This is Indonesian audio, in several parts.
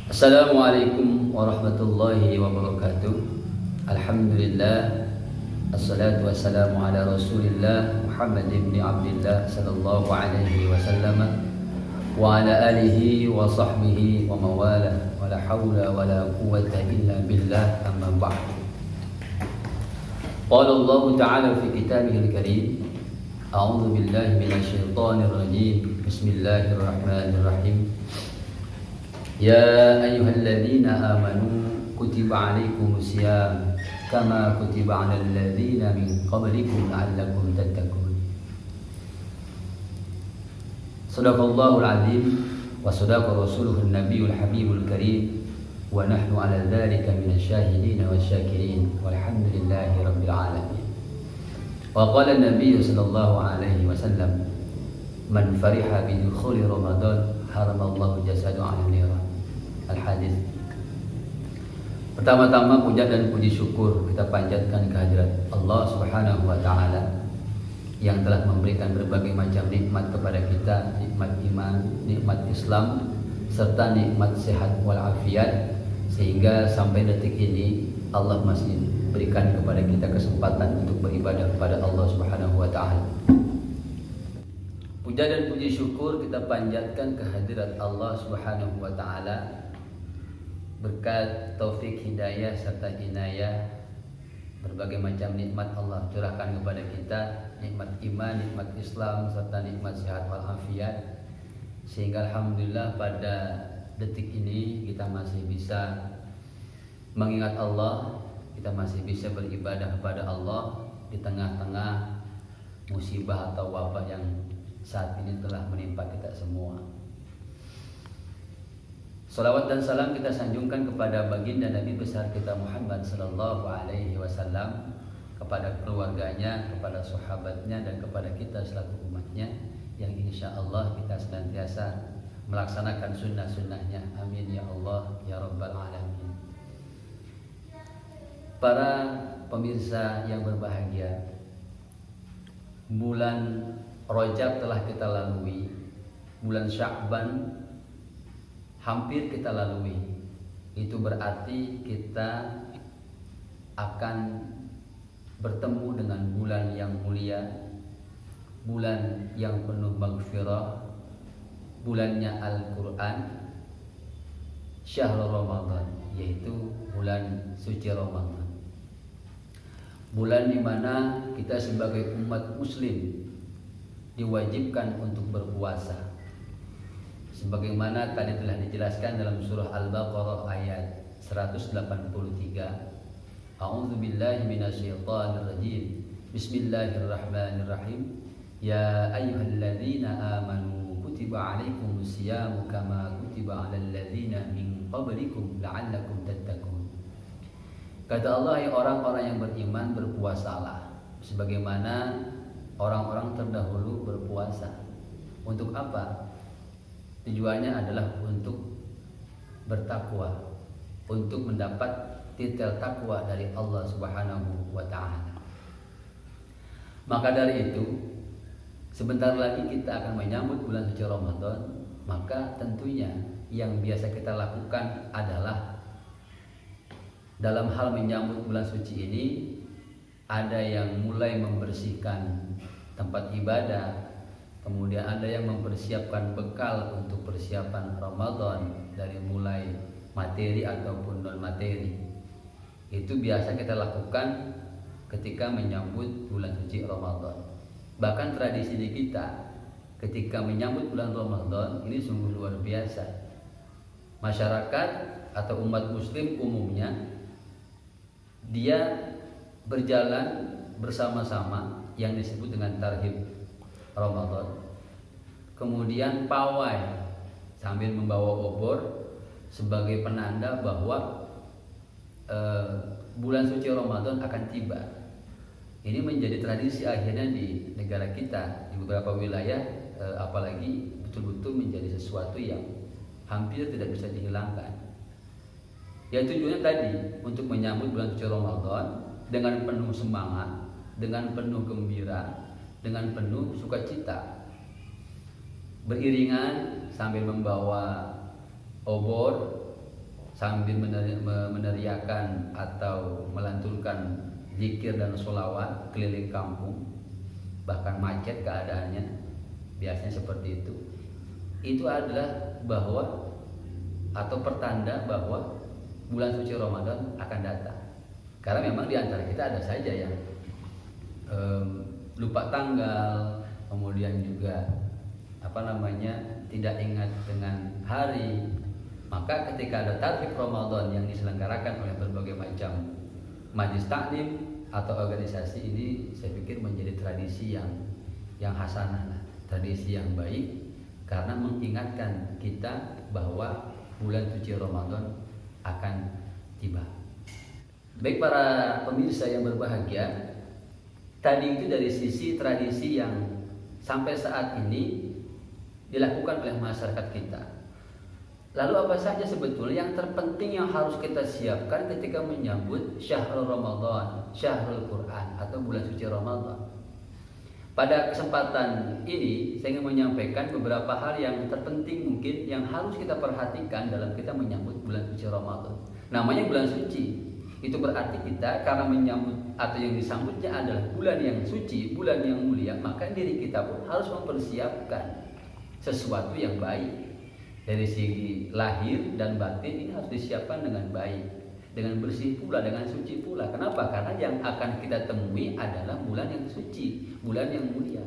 Assalamualaikum warahmatullahi wabarakatuh. Alhamdulillah, assalatu wassalamu ala rasulillah Muhammad ibn Abdillah sallallahu alaihi wasallam wa ala alihi wa sahbihi wa mawalah, wa la hawla wa la quwwata illa billah, amma ba'd. Qala Allah ta'ala fi kitabihil karim, a'udzu billahi minasyaitonir rajim. Bismillahirrahmanirrahim. Ya ayyuhalladzina amanu kutiba alaikumus syiyam kama kutiba alal ladzina min qablikum la'allakum tattaqun. Shadaqallahul azim wa sadaqa rasuluhun nabiyul habibul karim wa nahnu ala dzalika minasyahidin wasyakirin walhamdulillahi rabbil alamin. Wa qala an-nabiy sallallahu alaihi wasallam, man fariha bi dukhuli ramadan haramallahu jasadu 'ala niran. Al-Hadis. Pertama-tama puja dan puji syukur kita panjatkan kehadirat Allah Subhanahu wa taala yang telah memberikan berbagai macam nikmat kepada kita, nikmat iman, nikmat Islam, serta nikmat sehat walafiat, sehingga sampai detik ini Allah masih berikan kepada kita kesempatan untuk beribadah kepada Allah Subhanahu wa taala. Puja dan puji syukur kita panjatkan kehadirat Allah Subhanahu wa taala berkat taufik hidayah serta inayah, berbagai macam nikmat Allah curahkan kepada kita, nikmat iman, nikmat Islam, serta nikmat sehat walafiat, sehingga alhamdulillah pada detik ini kita masih bisa mengingat Allah, kita masih bisa beribadah kepada Allah di tengah-tengah musibah atau wabah yang saat ini telah menimpa kita semua. Salawat dan salam kita sanjungkan kepada baginda Nabi besar kita Muhammad sallallahu alaihi wasallam, kepada keluarganya, kepada sahabatnya, dan kepada kita selaku umatnya yang insya Allah kita senantiasa melaksanakan sunnah-sunnahnya. Amin ya Allah ya Rabbal alamin. Para pemirsa yang berbahagia, bulan Rajab telah kita lalui, bulan Sya'ban hampir kita lalui. Itu berarti kita akan bertemu dengan bulan yang mulia, bulan yang penuh maghfirah, bulannya Al-Quran, Syahrul Ramadan, yaitu bulan suci Ramadan. Bulan di mana kita sebagai umat muslim diwajibkan untuk berpuasa, sebagaimana tadi telah dijelaskan dalam surah Al-Baqarah ayat 183. A'udzu billahi minasyaitonir rajim. Bismillahirrahmanirrahim. Ya ayyuhalladzina amanu kutiba alaikumus syiyamu kama kutiba alal ladzina min qablikum la'allakum tattaqun. Kata Allah, ya orang-orang yang beriman, berpuasalah sebagaimana orang-orang terdahulu berpuasa. Untuk apa? Tujuannya adalah untuk bertakwa, untuk mendapat titel takwa dari Allah Subhanahu wa taala. Maka dari itu, sebentar lagi kita akan menyambut bulan suci Ramadan. Maka tentunya yang biasa kita lakukan adalah dalam hal menyambut bulan suci ini, ada yang mulai membersihkan tempat ibadah, kemudian ada yang mempersiapkan bekal untuk persiapan Ramadan, dari mulai materi ataupun non materi. Itu biasa kita lakukan ketika menyambut bulan suci Ramadan. Bahkan tradisi di kita ketika menyambut bulan Ramadan ini sungguh luar biasa. Masyarakat atau umat muslim umumnya dia berjalan bersama-sama yang disebut dengan tarhib Ramadan. Kemudian pawai sambil membawa obor sebagai penanda bahwa bulan suci Ramadan akan tiba. Ini menjadi tradisi akhirnya di negara kita, di beberapa wilayah, apalagi betul-betul menjadi sesuatu yang hampir tidak bisa dihilangkan. Ya, tujuannya tadi untuk menyambut bulan suci Ramadan dengan penuh semangat, dengan penuh gembira, dengan penuh sukacita, beriringan sambil membawa obor, sambil meneriakan atau melantunkan zikir dan sholawat keliling kampung, bahkan macet keadaannya, biasanya seperti itu adalah bahwa atau pertanda bahwa bulan suci Ramadan akan datang. Karena memang di antara kita ada saja yang lupa tanggal, kemudian juga tidak ingat dengan hari. Maka ketika ada tarhib Ramadan yang diselenggarakan oleh berbagai macam majelis taklim atau organisasi, ini saya pikir menjadi tradisi yang hasanah, tradisi yang baik, karena mengingatkan kita bahwa bulan suci Ramadan akan tiba. Baik para pemirsa yang berbahagia, tadi itu dari sisi tradisi yang sampai saat ini dilakukan oleh masyarakat kita. Lalu apa saja sebetulnya yang terpenting yang harus kita siapkan ketika menyambut Syahrul Ramadan, Syahrul Quran atau bulan suci Ramadan? Pada kesempatan ini saya ingin menyampaikan beberapa hal yang terpenting mungkin yang harus kita perhatikan dalam kita menyambut bulan suci Ramadan. Namanya bulan suci. Itu berarti kita karena menyambut atau yang disambutnya adalah bulan yang suci, bulan yang mulia, maka diri kita pun harus mempersiapkan sesuatu yang baik. Dari segi lahir dan batin ini harus disiapkan dengan baik, dengan bersih pula, dengan suci pula. Kenapa? Karena yang akan kita temui adalah bulan yang suci, bulan yang mulia.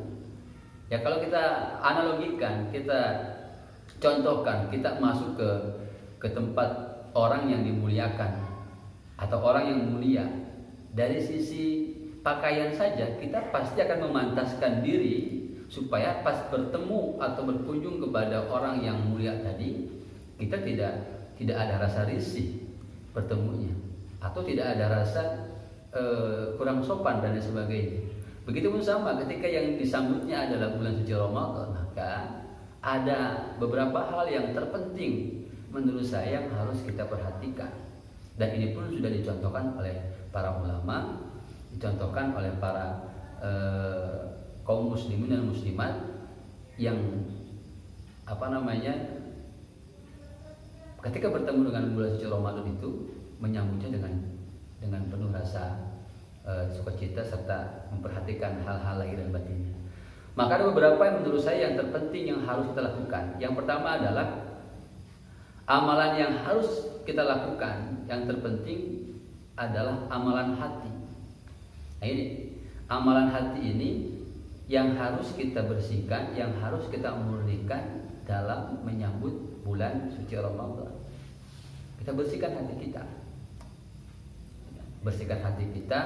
Ya kalau kita analogikan, kita contohkan, kita masuk ke tempat orang yang dimuliakan atau orang yang mulia, dari sisi pakaian saja kita pasti akan memantaskan diri supaya pas bertemu atau berkunjung kepada orang yang mulia tadi, kita tidak ada rasa risih bertemunya, atau tidak ada rasa kurang sopan dan sebagainya. Begitupun sama ketika yang disambutnya adalah bulan suci Ramadan, maka ada beberapa hal yang terpenting menurut saya yang harus kita perhatikan. Dan ini pun sudah dicontohkan oleh para ulama, dicontohkan oleh para kaum muslimin dan muslimat yang ketika bertemu dengan bulan suci Ramadan itu menyambutnya dengan penuh rasa sukacita serta memperhatikan hal-hal lahir dan batinnya. Maka ada beberapa yang menurut saya yang terpenting yang harus kita lakukan. Yang pertama adalah amalan yang harus kita lakukan, yang terpenting adalah amalan hati. Nah ini amalan hati ini yang harus kita bersihkan, yang harus kita murnikan dalam menyambut bulan suci Ramadan. Kita bersihkan hati kita, bersihkan hati kita,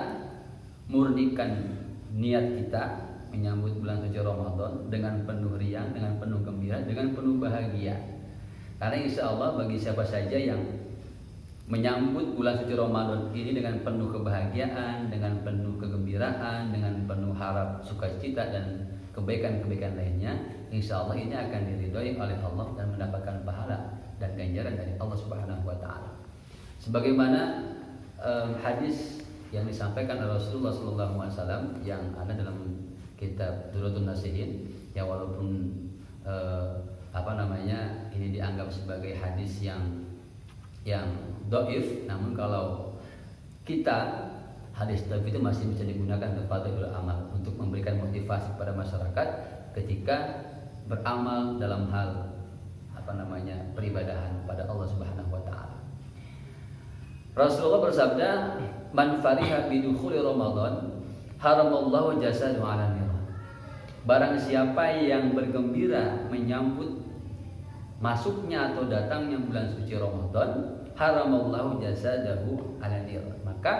murnikan niat kita menyambut bulan suci Ramadan dengan penuh riang, dengan penuh gembira, dengan penuh bahagia. Karena insya Allah bagi siapa saja yang menyambut bulan suci Ramadan ini dengan penuh kebahagiaan, dengan penuh kegembiraan, dengan penuh harap sukacita dan kebaikan-kebaikan lainnya, insya Allah ini akan diridhoi oleh Allah dan mendapatkan pahala dan ganjaran dari Allah Subhanahu wa Ta'ala. Sebagaimana hadis yang disampaikan oleh Rasulullah SAW yang ada dalam kitab Durratun Nasihin, yang walaupun ini dianggap sebagai hadis yang dhaif, namun kalau kita hadis dhaif itu masih bisa digunakan untuk fadhilul amal, untuk memberikan motivasi kepada masyarakat ketika beramal dalam hal peribadahan pada Allah Subhanahu wa Ta'ala. Rasulullah bersabda, "Man fariha bidukhuli Ramadan, haramallahu jasadahu 'ala nar." Barang siapa yang bergembira menyambut masuknya atau datangnya bulan suci Ramadan, haramallahu jasadahu 'ala nar. Maka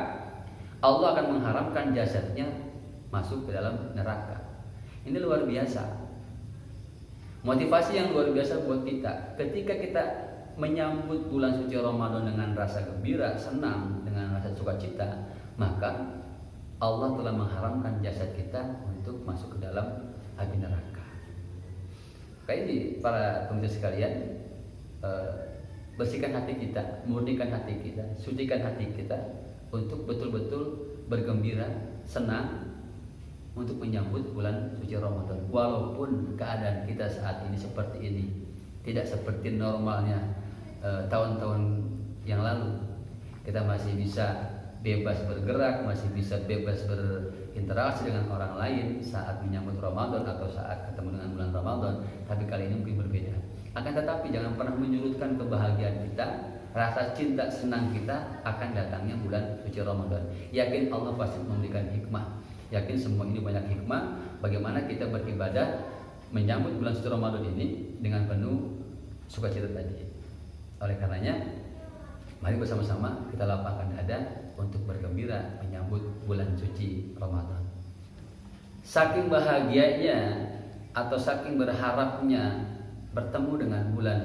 Allah akan mengharamkan jasadnya masuk ke dalam neraka. Ini luar biasa. Motivasi yang luar biasa buat kita. Ketika kita menyambut bulan suci Ramadan dengan rasa gembira, senang, dengan rasa sukacita, maka Allah telah mengharamkan jasad kita untuk masuk ke dalam api neraka. Kayak ini para pemirsa sekalian, bersihkan hati kita, murnikan hati kita, sucikan hati kita untuk betul-betul bergembira, senang untuk menyambut bulan suci Ramadan. Walaupun keadaan kita saat ini seperti ini, tidak seperti normalnya tahun-tahun yang lalu. Kita masih bisa bebas bergerak, masih bisa bebas berinteraksi dengan orang lain saat menyambut Ramadan atau saat ketemu dengan bulan Ramadan. Tapi kali ini mungkin berbeda. Akan tetapi jangan pernah menyurutkan kebahagiaan kita, rasa cinta senang kita akan datangnya bulan suci Ramadan. Yakin Allah pasti memberikan hikmah. Yakin semua ini banyak hikmah. Bagaimana kita beribadah menyambut bulan suci Ramadan ini dengan penuh sukacita tadi. Oleh karenanya, mari bersama-sama kita lapangkan dada untuk bergembira menyambut bulan suci Ramadan. Saking bahagianya atau saking berharapnya bertemu dengan bulan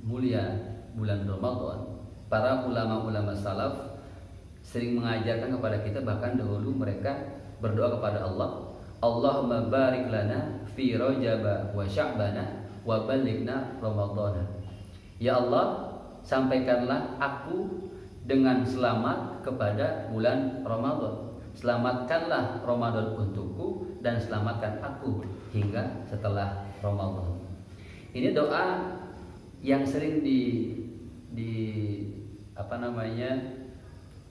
mulia, bulan Ramadan, para ulama-ulama salaf sering mengajarkan kepada kita, bahkan dahulu mereka berdoa kepada Allah, Allahumma barik lana fi Rajab wa Sya'bana wa balighna Ramadhana. Ya Allah, sampaikanlah aku dengan selamat kepada bulan Ramadan. Selamatkanlah Ramadan untukku dan selamatkan aku hingga setelah Ramadan. Ini doa yang sering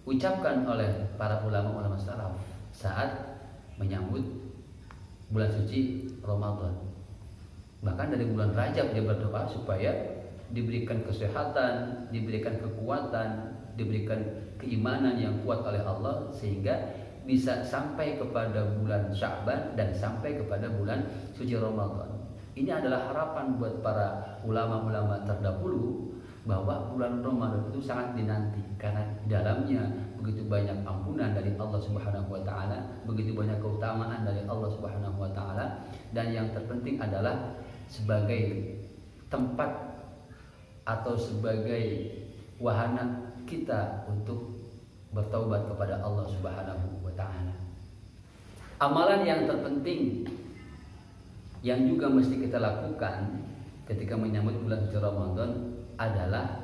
ucapkan oleh para ulama-ulama salaf saat menyambut bulan suci Ramadan. Bahkan dari bulan Rajab dia berdoa supaya diberikan kesehatan, diberikan kekuatan, diberikan keimanan yang kuat oleh Allah sehingga bisa sampai kepada bulan Sya'ban dan sampai kepada bulan suci Ramadan. Ini adalah harapan buat para ulama-ulama terdahulu bahwa bulan Ramadan itu sangat dinanti karena di dalamnya begitu banyak ampunan dari Allah Subhanahu wa taala, begitu banyak keutamaan dari Allah Subhanahu wa taala, dan yang terpenting adalah sebagai tempat atau sebagai wahana kita untuk bertaubat kepada Allah Subhanahu wa taala. Amalan yang terpenting yang juga mesti kita lakukan ketika menyambut bulan suci Ramadan adalah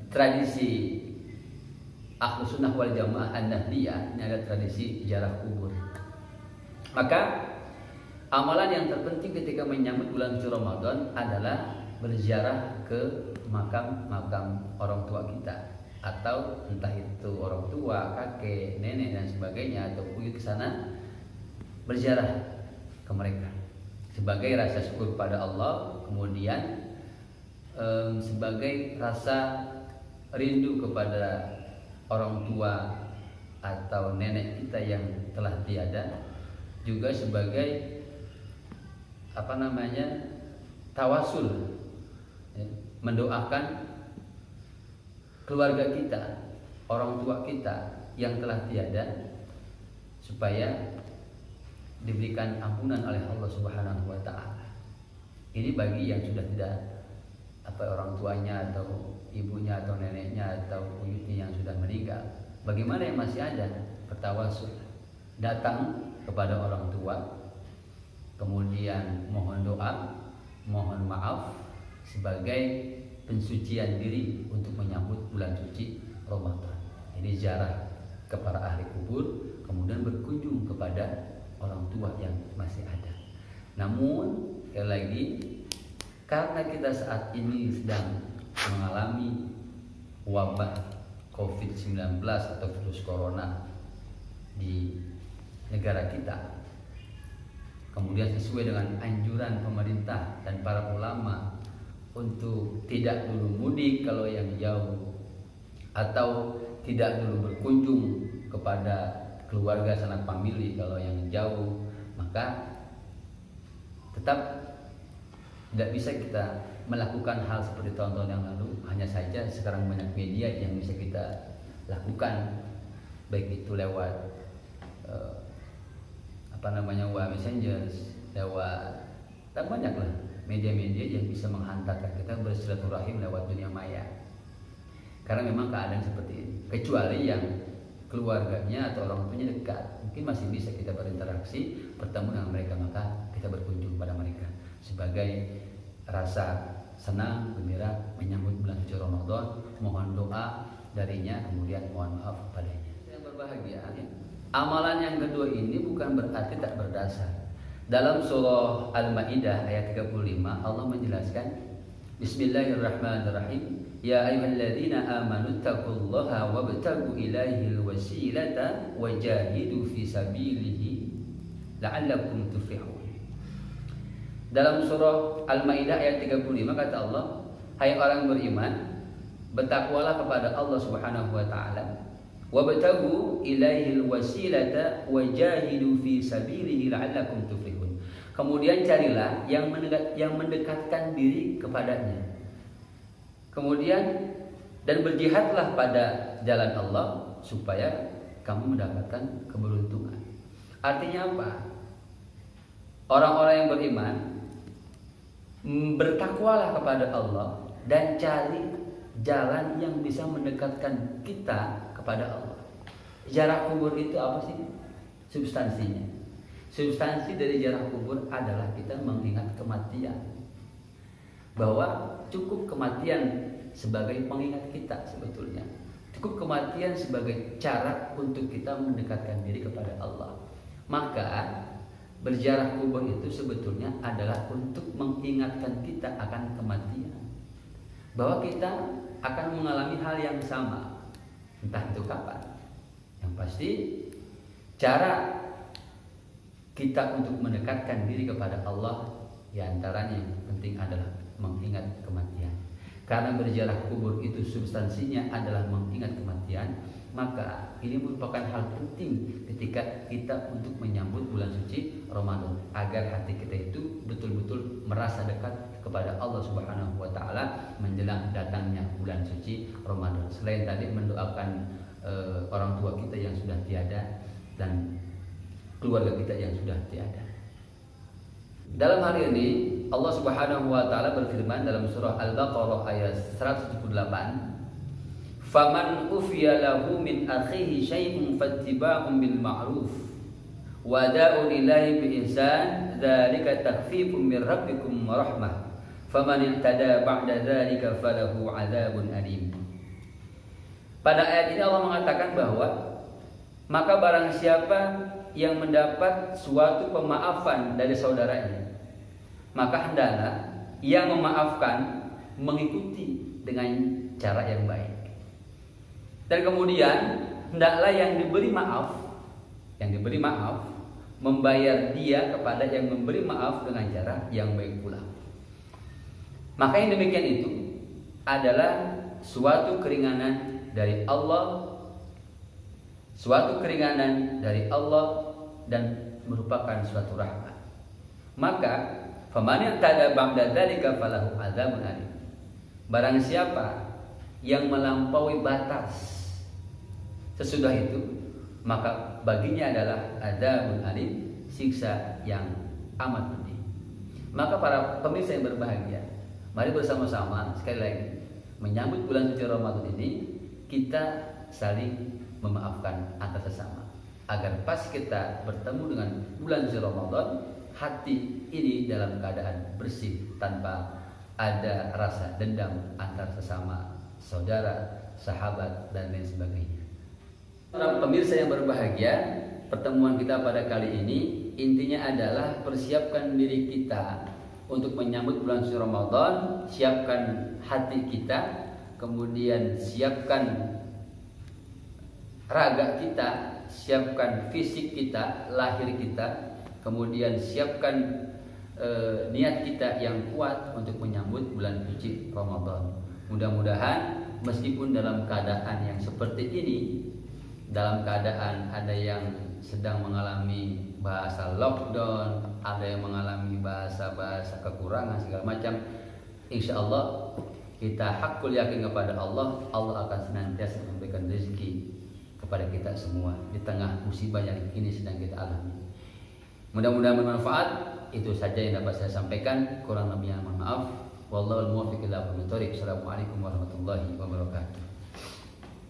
tradisi Ahlus Sunnah wal Jamaah An-Nahdliyah. Ini ada tradisi ziarah kubur. Maka amalan yang terpenting ketika menyambut bulan suci Ramadan adalah berziarah ke makam-makam orang tua kita, atau entah itu orang tua, kakek, nenek dan sebagainya, atau pergi ke sana berziarah ke mereka sebagai rasa syukur pada Allah, kemudian sebagai rasa rindu kepada orang tua atau nenek kita yang telah tiada, juga sebagai tawasul, mendoakan keluarga kita, orang tua kita yang telah tiada supaya diberikan ampunan oleh Allah Subhanahu wa taala. Ini bagi yang sudah tidak orang tuanya atau ibunya atau neneknya atau buyutnya yang sudah meninggal. Bagaimana yang masih ada? Bertawasul, datang kepada orang tua, kemudian mohon doa, mohon maaf sebagai pensucian diri untuk menyambut bulan suci Ramadan. Ini ziarah ke para ahli kubur, kemudian berkunjung kepada orang tua yang masih ada. Namun sekali lagi, karena kita saat ini sedang mengalami wabah COVID-19 atau virus corona di negara kita, kemudian sesuai dengan anjuran pemerintah dan para ulama untuk tidak dulu mudik kalau yang jauh, atau tidak dulu berkunjung kepada keluarga sanak famili kalau yang jauh, maka tetap tidak bisa kita melakukan hal seperti tahun-tahun yang lalu. Hanya saja sekarang banyak media yang bisa kita lakukan, baik itu lewat Messenger, lewat banyaklah media-media yang bisa menghantarkan kita bersilaturahim lewat dunia maya. Karena memang keadaan seperti ini, kecuali yang keluarganya atau orang tuanya dekat, mungkin masih bisa kita berinteraksi, bertemu dengan mereka, maka kita berkunjung pada mereka sebagai rasa senang, gembira menyambut bulan suci Ramadan, mohon doa darinya, kemudian mohon maaf padanya. Yang berbahagia, amalan yang kedua ini bukan berarti tak berdasar. Dalam surah Al-Maidah ayat 35 Allah menjelaskan, Bismillahirrahmanirrahim. Ya ayyuhalladzina amanu taqullaha wabtagu ilaihil wasilata wajahidu fi sabilihi la'allakum tuflihun. Dalam surah Al-Maidah ayat 35 kata Allah, hai orang beriman, bertakwalah kepada Allah Subhanahu wa taala, wabtagu ilaihil wasilata wajahidu fi sabilihi la'allakum tuflihun. Kemudian carilah yang mendekatkan diri kepadanya. Kemudian dan berjihadlah pada jalan Allah supaya kamu mendapatkan keberuntungan. Artinya apa? Orang-orang yang beriman bertakwalah kepada Allah dan cari jalan yang bisa mendekatkan kita kepada Allah. Ziarah kubur itu apa sih? Substansinya. Substansi dari ziarah kubur adalah kita mengingat kematian. Bahwa cukup kematian sebagai pengingat kita sebetulnya. Cukup kematian sebagai cara untuk kita mendekatkan diri kepada Allah. Maka berziarah kubur itu sebetulnya adalah untuk mengingatkan kita akan kematian. Bahwa kita akan mengalami hal yang sama. Entah itu kapan. Yang pasti cara kita untuk mendekatkan diri kepada Allah diantaranya yang penting adalah mengingat kematian. Karena berziarah kubur itu substansinya adalah mengingat kematian, maka ini merupakan hal penting ketika kita untuk menyambut bulan suci Ramadan, agar hati kita itu betul-betul merasa dekat kepada Allah Subhanahu wa taala menjelang datangnya bulan suci Ramadan. Selain tadi mendoakan orang tua kita yang sudah tiada dan keluarga kita yang sudah tiada. Dalam hari ini Allah Subhanahu wa taala berfirman dalam surah Al-Baqarah ayat 178, "Faman ufiya lahu min akhihi syai'un fattiba'un bil ma'ruf wa da'un ilaihi bi ihsan dzalika takhfifun min rabbikum wa rahmah faman i'tada ba'da dzalika falahu 'adzabun alim." Pada ayat ini Allah mengatakan bahwa maka barang siapa yang mendapat suatu pemaafan dari saudaranya, maka hendaklah yang memaafkan mengikuti dengan cara yang baik. Dan kemudian hendaklah yang diberi maaf membayar dia kepada yang memberi maaf dengan cara yang baik pula. Maka yang demikian itu adalah suatu keringanan dari Allah, dan merupakan suatu rahmat. Maka faman i'tada ba'da dzalika falahu 'adzabun alim. Barang siapa yang melampaui batas sesudah itu, maka baginya adalah adzabun alim, siksa yang amat pedih. Maka para pemirsa yang berbahagia, mari bersama-sama sekali lagi menyambut bulan suci Ramadan ini, kita saling memaafkan antar sesama, agar pas kita bertemu dengan bulan suci Ramadan, hati ini dalam keadaan bersih tanpa ada rasa dendam antar sesama saudara, sahabat dan lain sebagainya. Para pemirsa yang berbahagia, pertemuan kita pada kali ini intinya adalah persiapkan diri kita untuk menyambut bulan suci Ramadan, siapkan hati kita, kemudian siapkan raga kita, siapkan fisik kita, lahir kita, kemudian siapkan niat kita yang kuat untuk menyambut bulan suci Ramadan. Mudah-mudahan meskipun dalam keadaan yang seperti ini, dalam keadaan ada yang sedang mengalami bahasa lockdown, ada yang mengalami bahasa-bahasa kekurangan segala macam, insya Allah kita hakul yakin kepada Allah, Allah akan senantiasa memberikan rezeki kepada kita semua di tengah musibah yang ini sedang kita alami. Mudah-mudahan bermanfaat. Itu saja yang dapat saya sampaikan. Kurang lebihnya mohon maaf. Wallahul muwaffiq ila aqwamit thoriq. Assalamualaikum warahmatullahi wabarakatuh.